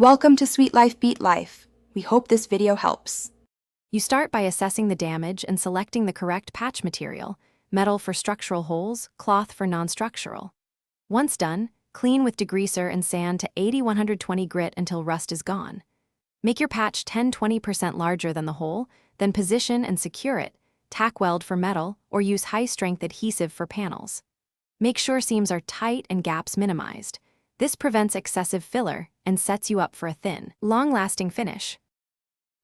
Welcome to Sweet Life Beat Life. We hope this video helps. You start by assessing the damage and selecting the correct patch material: metal for structural holes, cloth for non-structural. Once done, clean with degreaser and sand to 80-120 grit until rust is gone. Make your patch 10-20% larger than the hole, then position and secure it, tack weld for metal, or use high-strength adhesive for panels. Make sure seams are tight and gaps minimized. This prevents excessive filler and sets you up for a thin, long-lasting finish.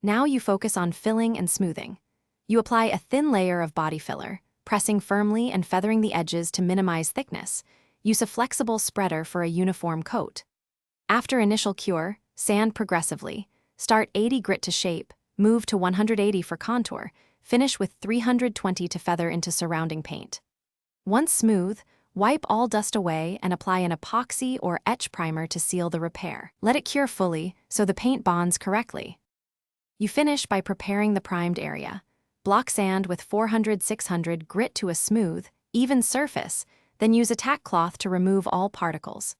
Now you focus on filling and smoothing. You apply a thin layer of body filler, pressing firmly and feathering the edges to minimize thickness. Use a flexible spreader for a uniform coat. After initial cure, sand progressively. Start 80 grit to shape, move to 180 for contour, finish with 320 to feather into surrounding paint. Once smooth, wipe all dust away and apply an epoxy or etch primer to seal the repair. Let it cure fully so the paint bonds correctly. You finish by preparing the primed area. Block sand with 400-600 grit to a smooth, even surface, then use a tack cloth to remove all particles.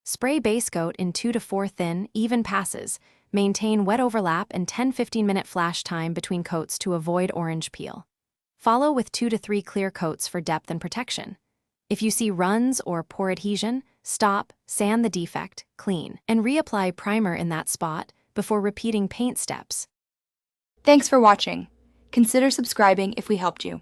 Spray base coat in 2 to 4 thin, even passes. Maintain wet overlap and 10-15 minute flash time between coats to avoid orange peel. Follow with 2 to 3 clear coats for depth and protection. If you see runs or poor adhesion, stop, sand the defect, clean, and reapply primer in that spot before repeating paint steps. Thanks for watching. Consider subscribing if we helped you.